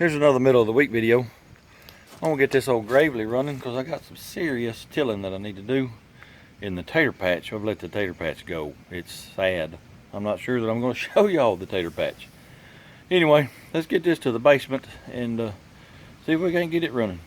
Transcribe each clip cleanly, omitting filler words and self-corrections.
Here's another middle of the week video. I'm gonna get this old Gravely running because I got some serious tilling that I need to do in the tater patch. I've let the tater patch go. It's sad. I'm not sure that I'm gonna show y'all the tater patch. Anyway, let's get this to the basement and see if we can get it running.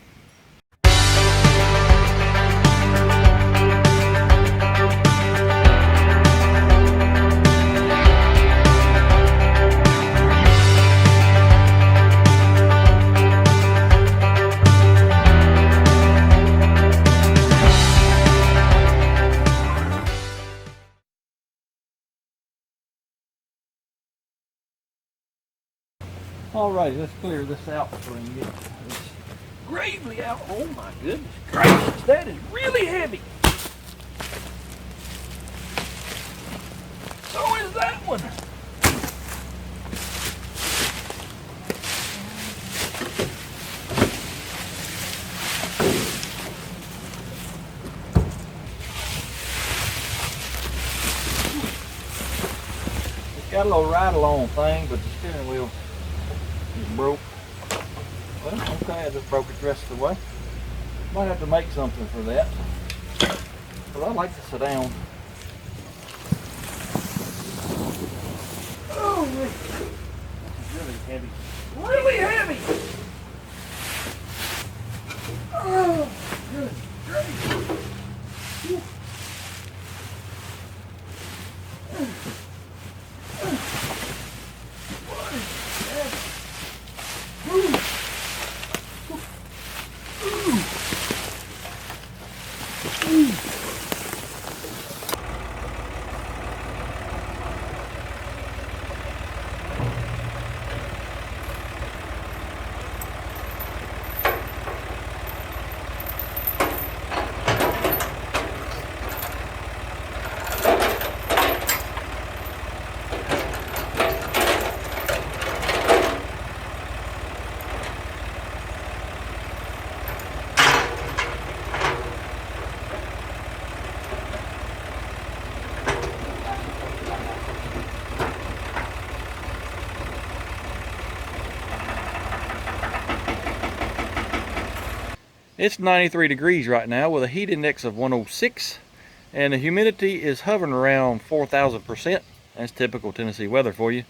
Alright, let's clear this out before we get this Gravely out. Oh my goodness gracious, that is really heavy. So is that one. It's got a little ride-along thing, but the steering wheel is broke. Well, okay, I just broke it the rest of the way. Might have to make something for that. But I like to sit down. Oh, it's really heavy. Really heavy! Oh, good grief. It's 93 degrees right now with a heat index of 106 and the humidity is hovering around 4,000%. That's typical Tennessee weather for you.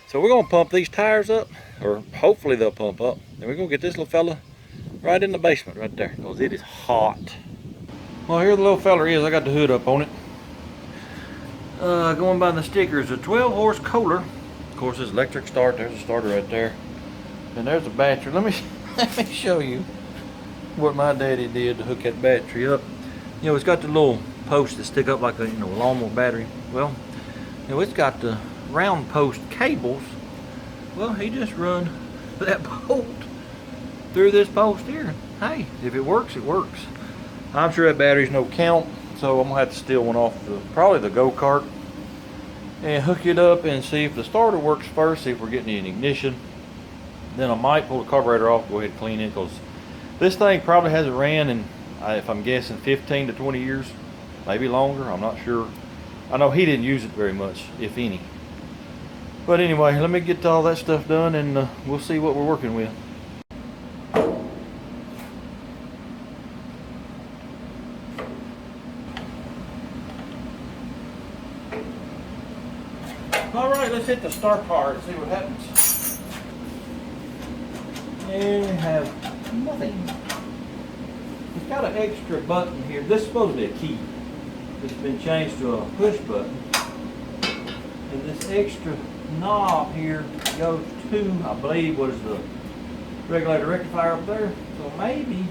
So we're gonna pump these tires up, or hopefully they'll pump up, and we're gonna get this little fella right in the basement right there because it is hot. Well, here the little fella is. I got the hood up on it. Going by the stickers, a 12 horse Kohler. Of course, it's electric start. There's a starter right there, and there's a battery. Let me show you what my daddy did to hook that battery up. You know, it's got the little posts that stick up like a lawnmower battery. Well, it's got the round post cables. Well, he just run that bolt through this post here. Hey, if it works, it works. I'm sure that battery's no count, so I'm gonna have to steal one off probably the go-kart and hook it up and see if the starter works first, see if we're getting any ignition. Then I might pull the carburetor off, go ahead and clean it, because this thing probably hasn't ran in, if I'm guessing, 15 to 20 years, maybe longer. I'm not sure. I know he didn't use it very much, if any. But anyway, let me get all that stuff done and we'll see what we're working with. All right, let's hit the start bar and see what happens. And we have nothing. It's got an extra button here. This is supposed to be a key. It's been changed to a push button. And this extra knob here goes to, I believe, what is the regulator rectifier up there. So maybe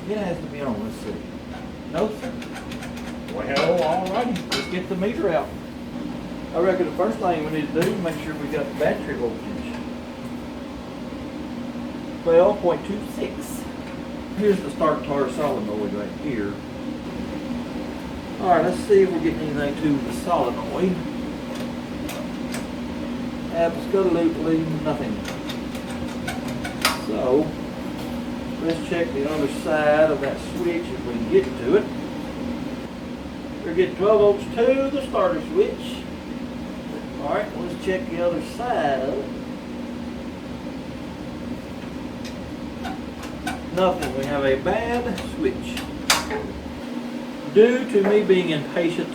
it has to be on. Let's see. No, sir. Well, alrighty. Let's get the meter out. I reckon the first thing we need to do is make sure we got the battery voltage. 12.26. Here's the start tar solenoid right here. Alright, let's see if we're getting anything to the solenoid. Absolutely nothing. So, let's check the other side of that switch if we can get to it. We're getting 12 volts to the starter switch. Alright, let's check the other side of it. nothing. We have a bad switch. Due to me being impatient,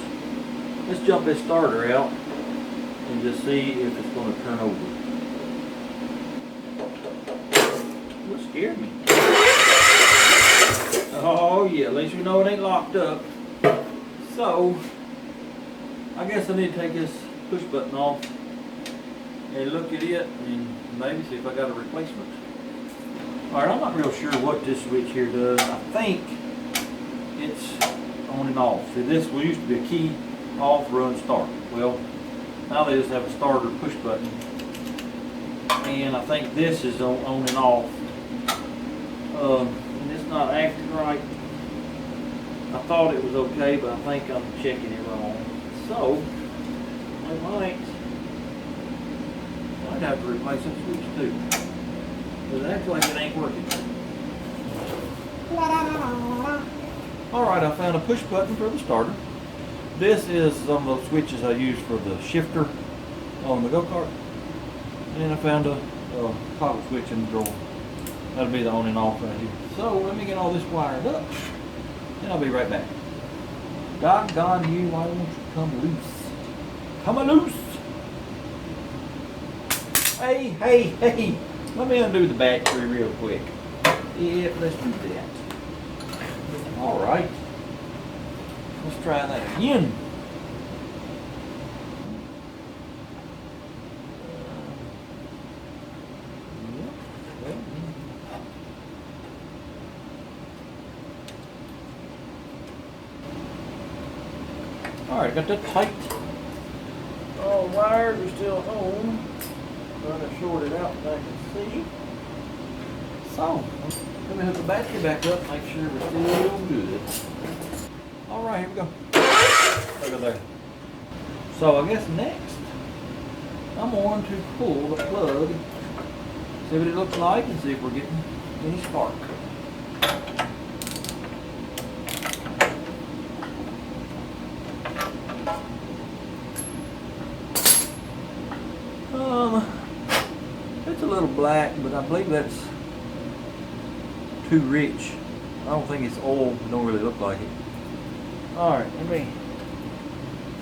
let's jump this starter out and just see if it's going to turn over. What scared me? Oh yeah, at least we know it ain't locked up. So, I guess I need to take this push button off and look at it and maybe see if I got a replacement. Alright, I'm not real sure what this switch here does. I think it's on and off. See, this used to be a key off, run, start. Well, now they just have a starter push button. And I think this is on and off. And it's not acting right. I thought it was okay, but I think I'm checking it wrong. So, I might have to replace that switch too. But it acts like it ain't working. Alright, I found a push button for the starter. This is some of those switches I use for the shifter on the go-kart. And I found a toggle switch in the drawer. That'll be the on and off right here. So let me get all this wired up and I'll be right back. Doggone you, why won't you come loose? Come loose! Hey! Let me undo the battery real quick. Yep, let's do that. Alright. Let's try that again. Alright, got that tight. All the wires are still on. Trying to short it out so I can see. So, let me hook the battery back up, make sure we're still good. Alright, here we go. Look at there. So I guess next, I'm going to pull the plug, see what it looks like, and see if we're getting any spark. It's a little black, but I believe that's too rich. I don't think it's oil. It don't really look like it. Alright, let me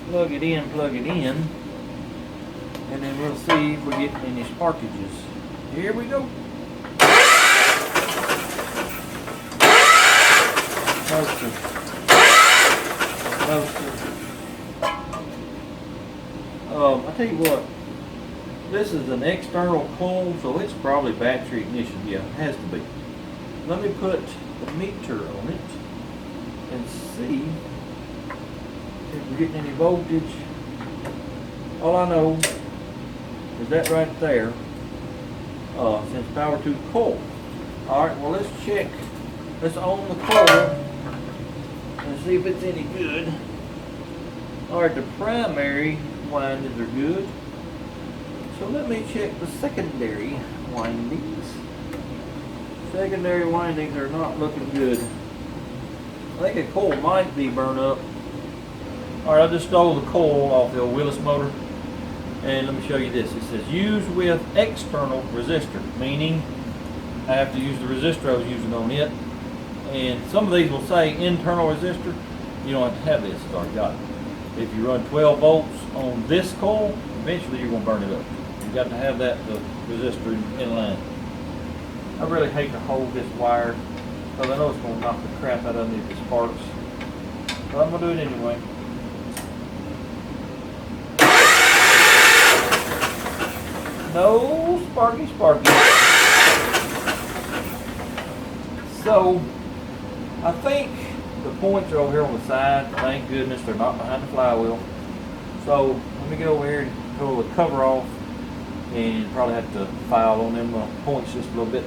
plug it in, and then we'll see if we get any sparkages. Here we go. Toaster. I tell you what, this is an external coil, so it's probably battery ignition. Yeah, it has to be. Let me put the meter on it and see if we're getting any voltage. All I know is that right there says power to coil. Alright, well let's check. Let's on the coil and see if it's any good. Alright, the primary windings are good. So let me check the secondary windings. Secondary windings are not looking good. I think a coil might be burnt up. Alright, I just stole the coil off the old Willis motor. And let me show you this. It says use with external resistor, meaning I have to use the resistor I was using on it. And some of these will say internal resistor. You don't have to have this, it's already got it. If you run 12 volts on this coil, eventually you're going to burn it up. You've got to have that resistor in line. I really hate to hold this wire because I know it's going to knock the crap out of me if it sparks. But I'm going to do it anyway. No sparky. So, I think the points are over here on the side. Thank goodness they're not behind the flywheel. So, let me get over here and pull the cover off and probably have to file on them points just a little bit.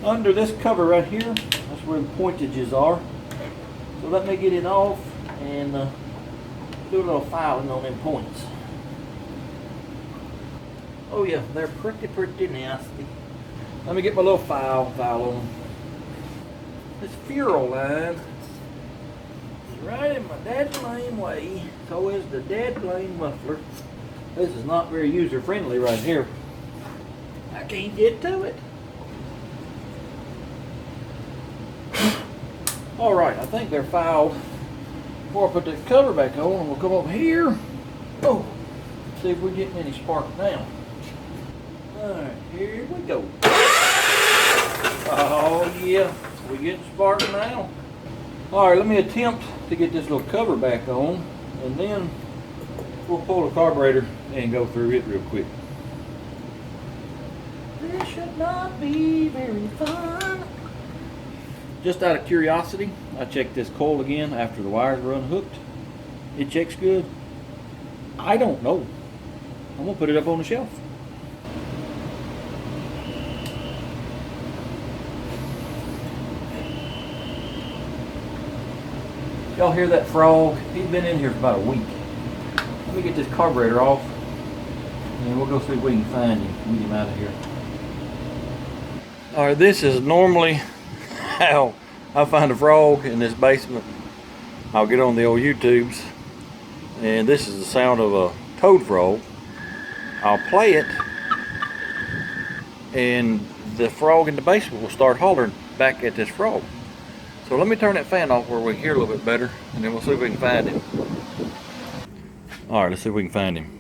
Under this cover right here, that's where the pointages are. So let me get it off and do a little filing on them points. Oh yeah, they're pretty nasty. Let me get my little file on them. This ferrule line is right in my dead blame way. So is the dead blame muffler. This is not very user friendly right here. I can't get to it. All right, I think they're fouled. Before I put that cover back on, we'll come over here. Oh, see if we get any spark now. All right, here we go. Oh yeah, we get spark now. All right, let me attempt to get this little cover back on, and then we'll pull the carburetor and go through it real quick. This should not be very fun. Just out of curiosity, I checked this coil again after the wires were unhooked. It checks good. I don't know. I'm gonna put it up on the shelf. Y'all hear that frog? He's been in here for about a week. Let me get this carburetor off, and we'll go see if we can find him and get him out of here. All right, this is normally how I find a frog in this basement. I'll get on the old YouTubes, and this is the sound of a toad frog. I'll play it, and the frog in the basement will start hollering back at this frog. So let me turn that fan off where we can hear a little bit better, and then we'll see if we can find him. All right, let's see if we can find him.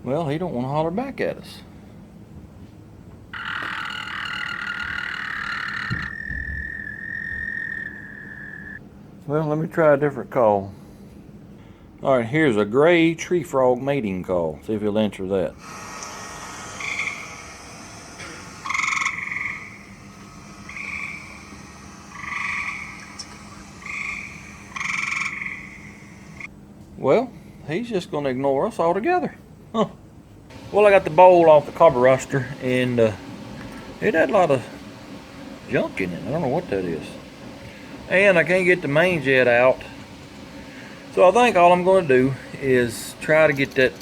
Well, he don't want to holler back at us. Well, let me try a different call. All right, here's a gray tree frog mating call. See if he'll answer that. Well, he's just going to ignore us altogether. Huh. Well, I got the bowl off the carburetor, and it had a lot of junk in it. I don't know what that is. And I can't get the main jet out. So I think all I'm going to do is try to get that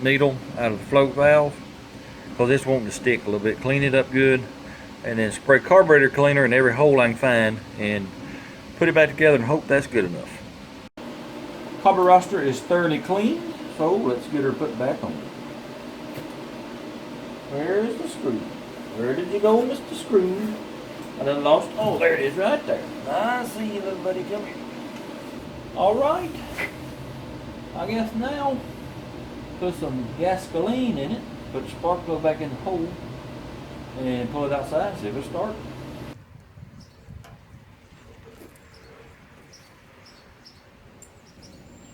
needle out of the float valve, because it's wanting to stick a little bit. Clean it up good, and then spray carburetor cleaner in every hole I can find, and put it back together and hope that's good enough. Carburetor is thoroughly clean, so let's get her put back on. Where's the screw? Where did you go, Mr. Screw? I done lost. Oh, there it is, right there. I see you, little buddy. Come here. All right. I guess now put some gasoline in it, put the spark plug back in the hole, and pull it outside and see if it'll start.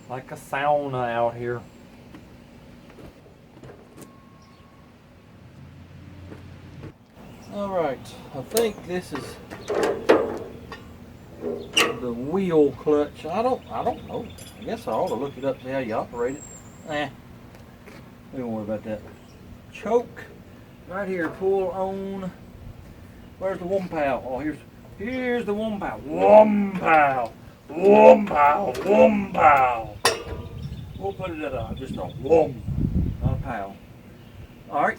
Like a sauna out here. All right, I think this is the wheel clutch. I don't know. I guess I ought to look it up, see how you operate it. We don't worry about that. Choke right here. Pull on. Where's the WOMPOW? Oh, here's the WOMPOW. WOMPOW. WOMPOW. WOMPOW. We'll put it at just a WOM, not a POW. All right.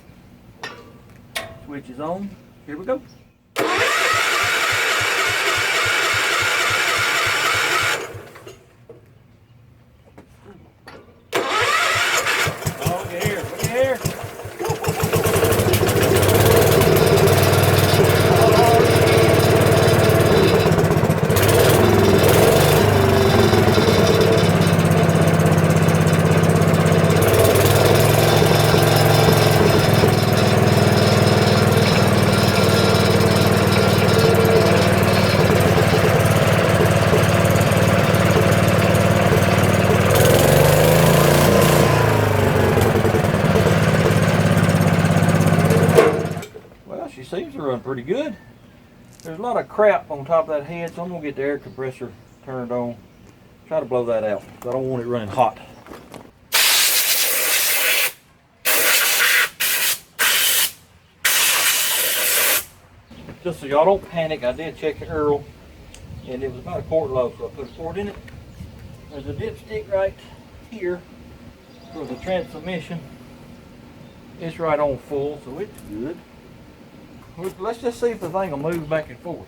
Switch is on. Here we go. Oh, look here. Look here. Seems to run pretty good. There's a lot of crap on top of that head, so I'm gonna get the air compressor turned on. Try to blow that out, because I don't want it running hot. Just so y'all don't panic, I did check the Earl, and it was about a quart low, so I put a quart in it. There's a dipstick right here for the transmission. It's right on full, so it's good. Let's just see if the thing will move back and forth.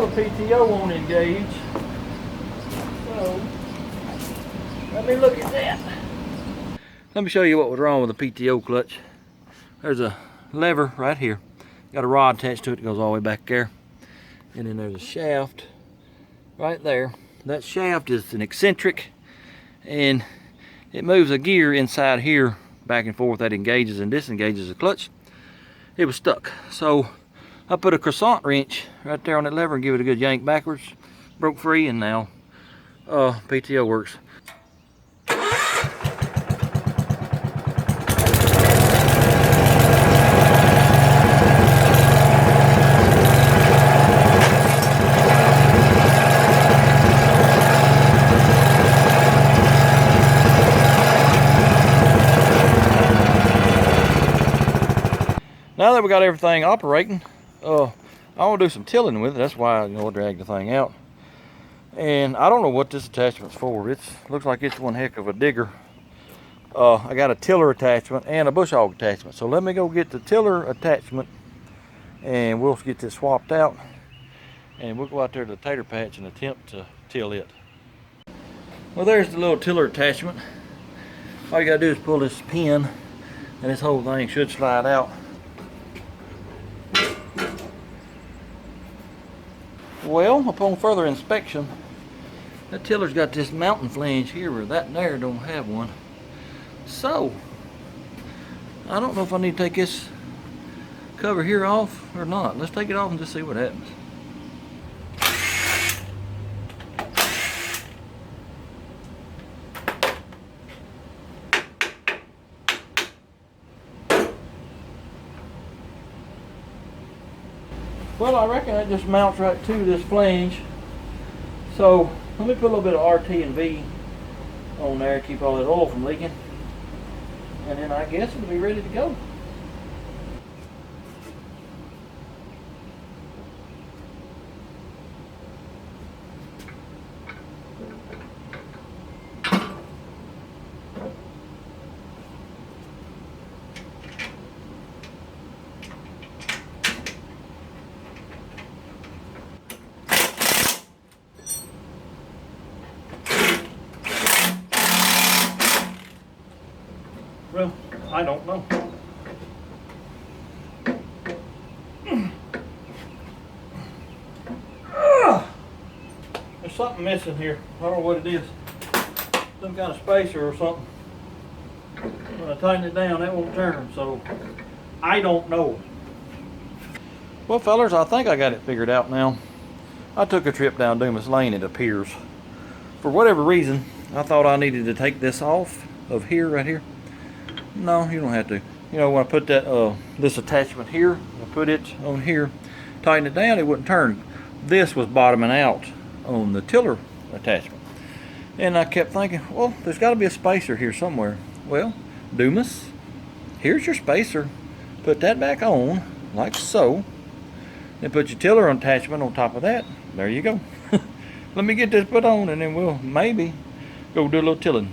the PTO won't engage. So, let me look at that. Let me show you what was wrong with the PTO clutch. There's a lever right here. Got a rod attached to it that goes all the way back there. And then there's a shaft right there. That shaft is an eccentric, and it moves a gear inside here back and forth that engages and disengages the clutch. It was stuck. So I put a croissant wrench right there on that lever and give it a good yank backwards. Broke free, and now PTO works. Now that we got everything operating, I want to do some tilling with it. That's why I drag the thing out. And I don't know what this attachment's for. It looks like it's one heck of a digger. I got a tiller attachment and a bush hog attachment. So let me go get the tiller attachment, and we'll get this swapped out. And we'll go out there to the tater patch and attempt to till it. Well, there's the little tiller attachment. All you gotta do is pull this pin, and this whole thing should slide out. Well, upon further inspection, that tiller's got this mounting flange here where that there don't have one. So, I don't know if I need to take this cover here off or not. Let's take it off and just see what happens. Well, I reckon it just mounts right to this flange. So let me put a little bit of RT and V on there, keep all that oil from leaking. And then I guess it'll be ready to go. Well, I don't know. There's something missing here. I don't know what it is. Some kind of spacer or something. When I tighten it down, that won't turn, so I don't know. Well, fellers, I think I got it figured out now. I took a trip down Dumas Lane, it appears. For whatever reason, I thought I needed to take this off of here, right here. No, you don't have to. You know, when I put that this attachment here, I put it on here, tighten it down, it wouldn't turn. This was bottoming out on the tiller attachment. And I kept thinking, well, there's got to be a spacer here somewhere. Well, Dumas, here's your spacer. Put that back on, like so. Then put your tiller attachment on top of that. There you go. Let me get this put on, and then we'll maybe go do a little tilling.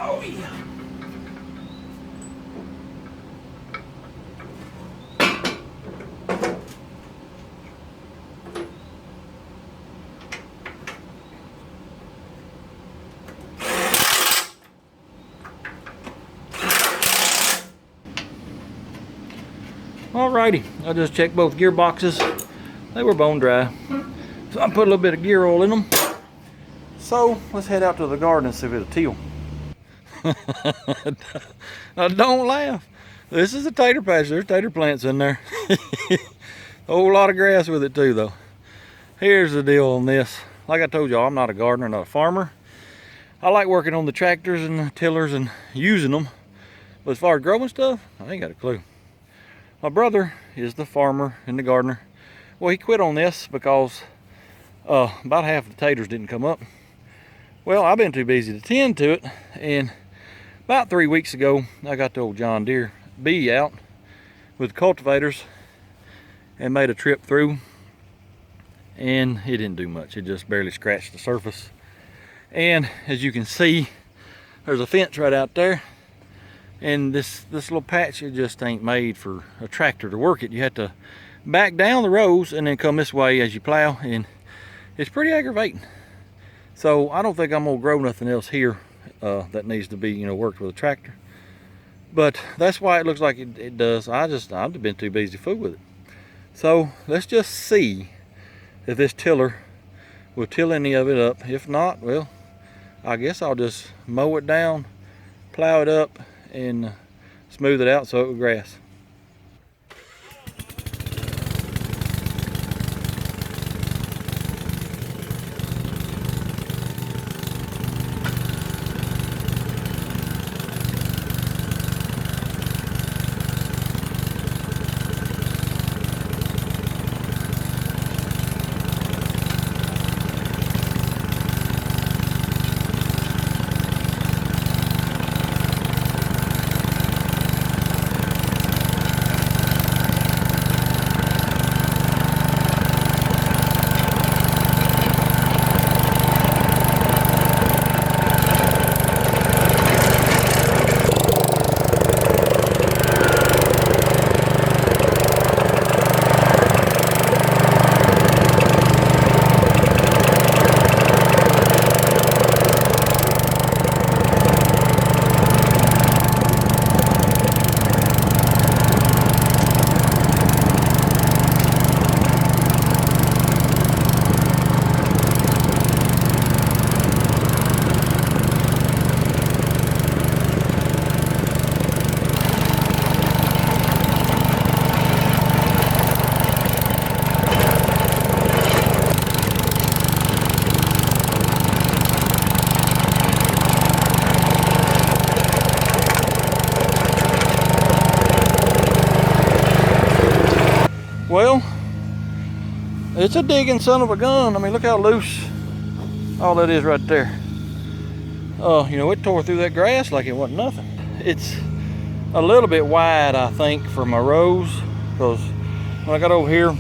Oh, yeah. Alrighty, I just checked both gearboxes. They were bone dry. So I put a little bit of gear oil in them. So let's head out to the garden and see if it'll till. Now don't laugh. This is a tater patch. There's tater plants in there. A whole lot of grass with it too though. Here's the deal on this. Like I told y'all, I'm not a gardener, not a farmer. I like working on the tractors and the tillers and using them. But as far as growing stuff, I ain't got a clue. My brother is the farmer and the gardener. Well, he quit on this because about half the taters didn't come up. Well, I've been too busy to tend to it, and about 3 weeks ago, I got the old John Deere B out with cultivators and made a trip through, and it didn't do much. It just barely scratched the surface. And as you can see, there's a fence right out there, And this little patch, it just ain't made for a tractor to work it. You have to back down the rows and then come this way as you plow, and it's pretty aggravating. So I don't think I'm gonna grow nothing else here that needs to be, you know, worked with a tractor. But that's why it looks like it does. I've been too busy to fool with it. So let's just see if this tiller will till any of it up. If not, well, I guess I'll just mow it down, plow it up, and smooth it out so it will grass. Well, it's a digging son of a gun. I mean, look how loose all that is right there. You know, it tore through that grass like it wasn't nothing. It's a little bit wide, I think, for my rows, because when I got over here,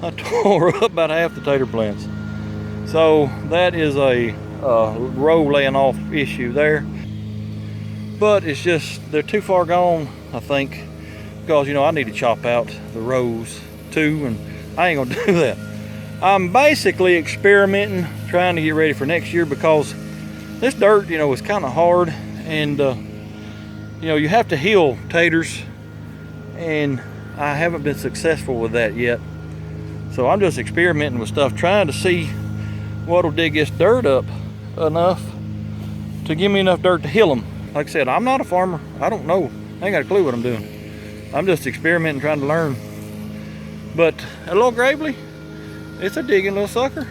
I tore up about half the tater plants. So that is a row laying off issue there. But it's just, they're too far gone, I think, because, you know, I need to chop out the rows too, and I ain't gonna do that. I'm basically experimenting, trying to get ready for next year, because this dirt, you know, is kind of hard, and you know, you have to heal taters, and I haven't been successful with that yet. So I'm just experimenting with stuff, trying to see what'll dig this dirt up enough to give me enough dirt to heal them. Like I said, I'm not a farmer. I don't know. I ain't got a clue what I'm doing. I'm just experimenting, trying to learn. But a little Gravely, it's a digging little sucker.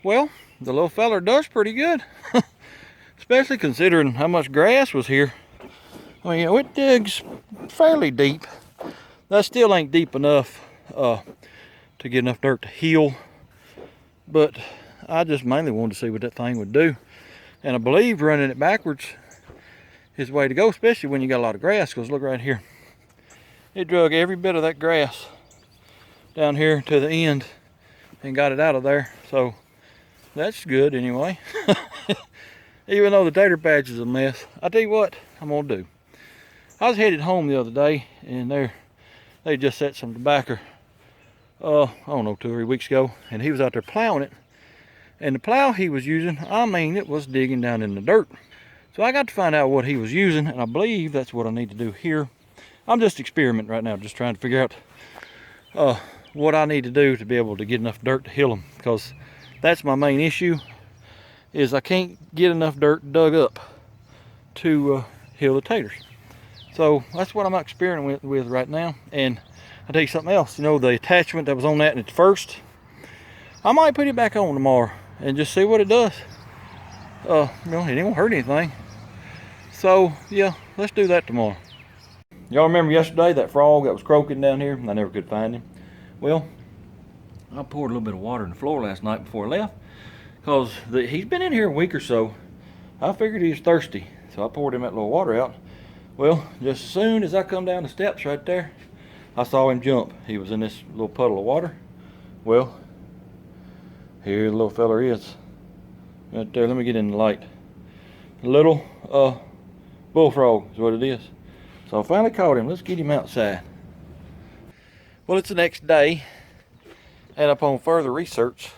Well, the little feller does pretty good. Especially considering how much grass was here. I mean, you know, it digs fairly deep. That still ain't deep enough to get enough dirt to heal. But I just mainly wanted to see what that thing would do. And I believe running it backwards is the way to go, especially when you got a lot of grass, because look right here. It drug every bit of that grass down here to the end and got it out of there. So that's good anyway. Even though the tater patch is a mess. I tell you what I'm gonna do. I was headed home the other day and they just set some tobacco, I don't know, 2 or 3 weeks ago, and he was out there plowing it. And the plow he was using, I mean, it was digging down in the dirt. So I got to find out what he was using, and I believe that's what I need to do here. I'm just experimenting right now, just trying to figure out what I need to do to be able to get enough dirt to heal them, because that's my main issue, is I can't get enough dirt dug up to heal the taters. So that's what I'm experimenting with right now. And I'll tell you something else, you know, the attachment that was on that at first, I might put it back on tomorrow and just see what it does. You know, it ain't gonna hurt anything. So yeah, let's do that tomorrow. Y'all remember yesterday that frog that was croaking down here? I never could find him. Well, I poured a little bit of water in the floor last night before I left, because he's been in here a week or so. I figured he was thirsty, so I poured him that little water out. Well, just as soon as I come down the steps right there, I saw him jump. He was in this little puddle of water. Well, here the little feller is. Right there, let me get in the light. A little bullfrog is what it is. So I finally caught him. Let's get him outside. Well, it's the next day, and upon further research,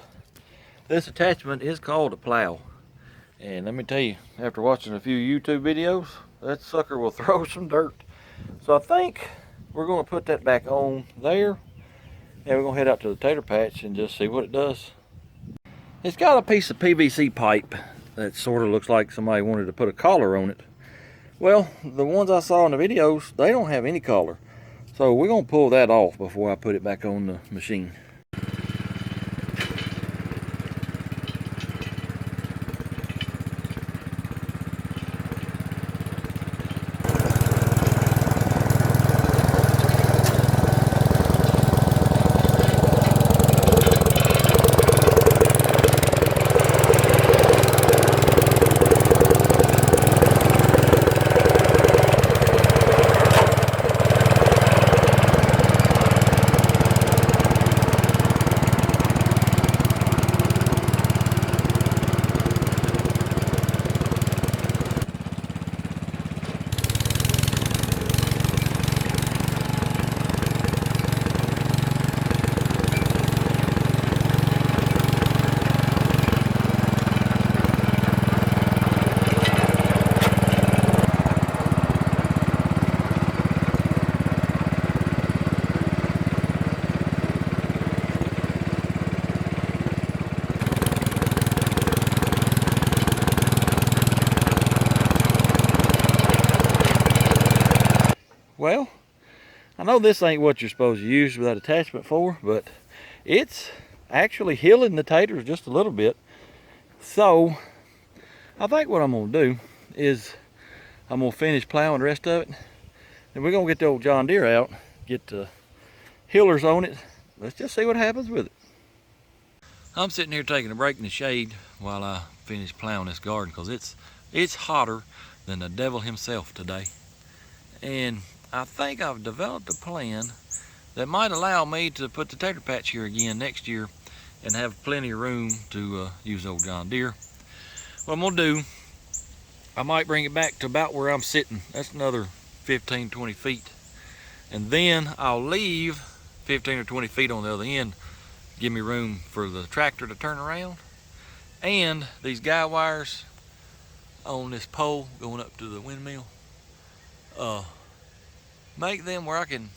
this attachment is called a plow. And let me tell you, after watching a few YouTube videos, that sucker will throw some dirt. So I think we're going to put that back on there, and we're going to head out to the tater patch and just see what it does. It's got a piece of PVC pipe that sort of looks like somebody wanted to put a collar on it. Well, the ones I saw in the videos, they don't have any collar. So we're going to pull that off before I put it back on the machine. Well, I know this ain't what you're supposed to use that attachment for, but it's actually healing the taters just a little bit. So I think what I'm gonna do is I'm gonna finish plowing the rest of it, and we're gonna get the old John Deere out, get the healers on it. Let's just see what happens with it. I'm sitting here taking a break in the shade while I finish plowing this garden, because it's hotter than the devil himself today. And I think I've developed a plan that might allow me to put the tater patch here again next year and have plenty of room to use old John Deere. What I'm gonna do, I might bring it back to about where I'm sitting. That's another 15-20 feet. And then I'll leave 15 or 20 feet on the other end, give me room for the tractor to turn around. And these guy wires on this pole going up to the windmill, make them where I can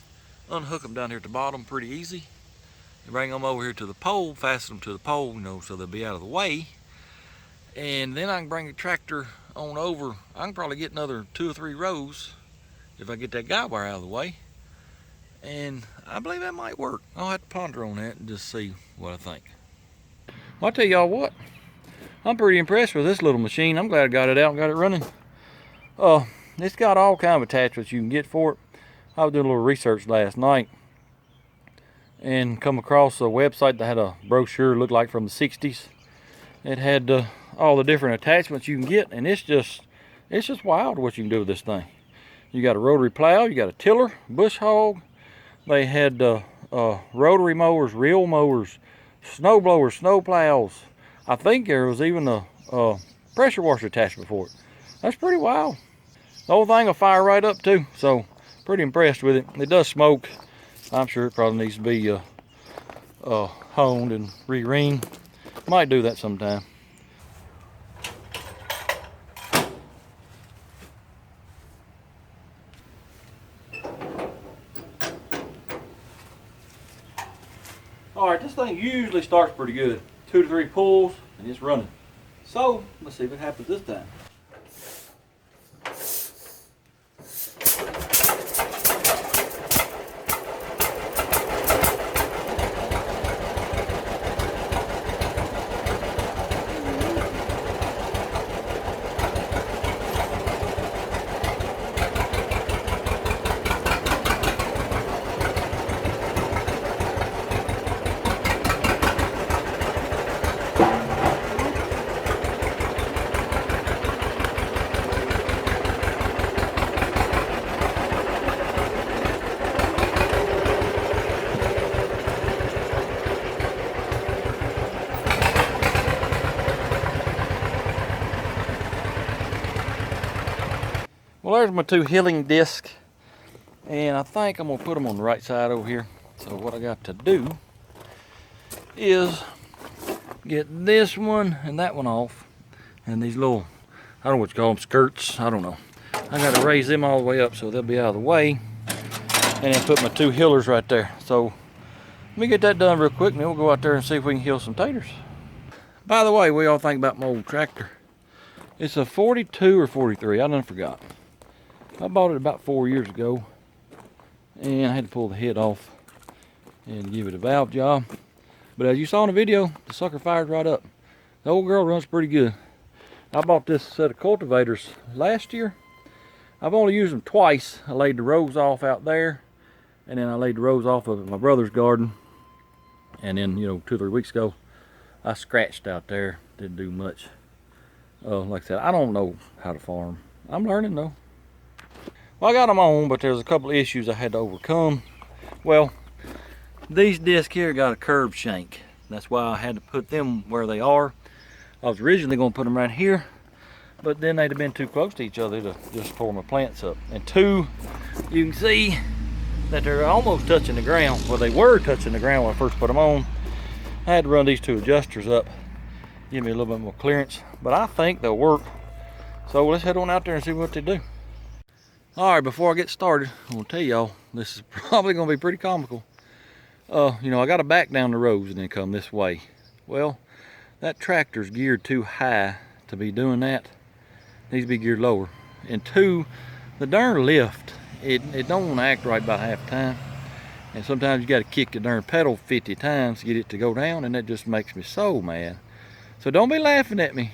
unhook them down here at the bottom pretty easy and bring them over here to the pole, fasten them to the pole, you know, so they'll be out of the way. And then I can bring the tractor on over. I can probably get another 2 or 3 rows if I get that guy wire out of the way. And I believe that might work. I'll have to ponder on that and just see what I think. Well, I tell y'all what, I'm pretty impressed with this little machine. I'm glad I got it out and got it running. It's got all kind of attachments you can get for it. I was doing a little research last night and come across a website that had a brochure looked like from the 60s. It had all the different attachments you can get, and it's just wild what you can do with this thing. You got a rotary plow, you got a tiller, bush hog. They had rotary mowers, reel mowers, snow blowers, snow plows. I think there was even a pressure washer attachment for it. That's pretty wild. The whole thing will fire right up too, so pretty impressed with it. It does smoke. I'm sure it probably needs to be honed and re-ringed. Might do that sometime. All right, this thing usually starts pretty good. 2 to 3 pulls and it's running. So let's see what happens this time. Well, there's my 2 hilling discs, and I think I'm gonna put them on the right side over here. So what I got to do is get this one and that one off, and these little, I don't know what you call them, skirts, I don't know. I gotta raise them all the way up so they'll be out of the way, and then put my 2 hillers right there. So let me get that done real quick, and then we'll go out there and see if we can hill some taters. By the way, what y'all think about my old tractor? It's a 42 or 43, I done forgot. I bought it about 4 years ago, and I had to pull the head off and give it a valve job. But as you saw in the video, the sucker fired right up. The old girl runs pretty good. I bought this set of cultivators last year. I've only used them twice. I laid the rows off out there, and then I laid the rows off of my brother's garden. And then, 2 or 3 weeks ago, I scratched out there. Didn't do much. Like I said, I don't know how to farm. I'm learning though. Well, I got them on, but there's a couple of issues I had to overcome. Well, these discs here got a curved shank. That's why I had to put them where they are. I was originally going to put them right here, but then they'd have been too close to each other to just pour my plants up. And 2, you can see that they're almost touching the ground. Well, they were touching the ground when I first put them on. I had to run these 2 adjusters up, give me a little bit more clearance, but I think they'll work. So let's head on out there and see what they do. All right, before I get started, I'm gonna tell y'all, this is probably gonna be pretty comical. I gotta back down the rows and then come this way. Well, that tractor's geared too high to be doing that. It needs to be geared lower. And 2, the darn lift, it don't wanna act right about half the time. And sometimes you gotta kick the darn pedal 50 times to get it to go down, and that just makes me so mad. So don't be laughing at me.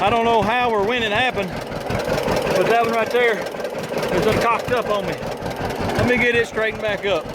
I don't know how or when it happened, but that one right there is just cocked up on me. Let me get it straightened back up.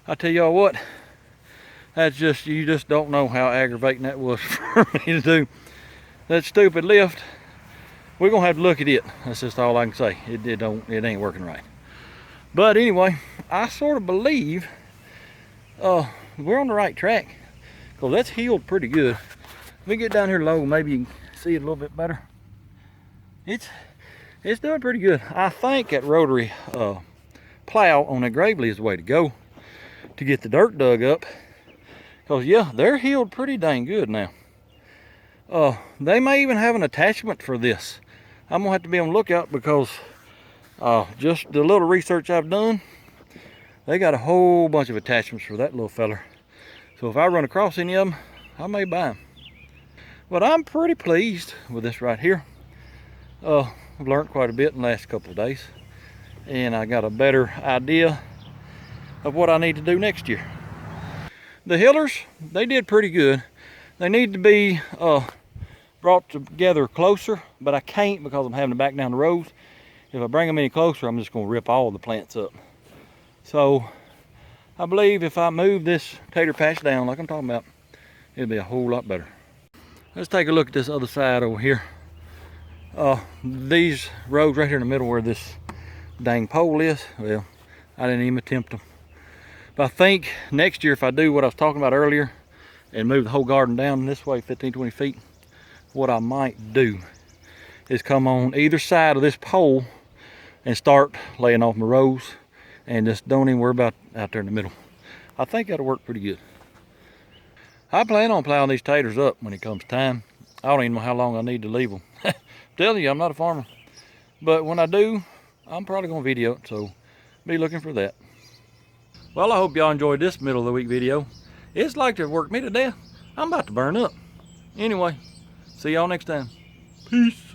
I tell y'all what, that's just, you just don't know how aggravating that was for me to do. That stupid lift, we're gonna have to look at it. That's just all I can say. It ain't working right. But anyway, I sort of believe we're on the right track, because that's healed pretty good. Let me get down here low, maybe you can see it a little bit better. It's doing pretty good. I think that rotary plow on that gravely is the way to go to get the dirt dug up, because yeah, they're healed pretty dang good now. They may even have an attachment for this. I'm gonna have to be on the lookout, because just the little research I've done, they got a whole bunch of attachments for that little feller. So if I run across any of them, I may buy them. But I'm pretty pleased with this right here. I've learned quite a bit in the last couple of days, and I got a better idea of what I need to do next year. The hillers, they did pretty good. They need to be brought together closer, but I can't, because I'm having to back down the rows. If I bring them any closer, I'm just gonna rip all the plants up. So I believe if I move this tater patch down like I'm talking about, it'll be a whole lot better. Let's take a look at this other side over here. These rows right here in the middle where this dang pole is, well, I didn't even attempt them. But I think next year, if I do what I was talking about earlier and move the whole garden down this way 15, 20 feet, what I might do is come on either side of this pole and start laying off my rows, and just don't even worry about out there in the middle. I think that'll work pretty good. I plan on plowing these taters up when it comes time. I don't even know how long I need to leave them. I'm telling you, I'm not a farmer. But when I do, I'm probably gonna video it, so be looking for that. Well, I hope y'all enjoyed this middle of the week video. It's like to work me to death. I'm about to burn up. Anyway, see y'all next time. Peace.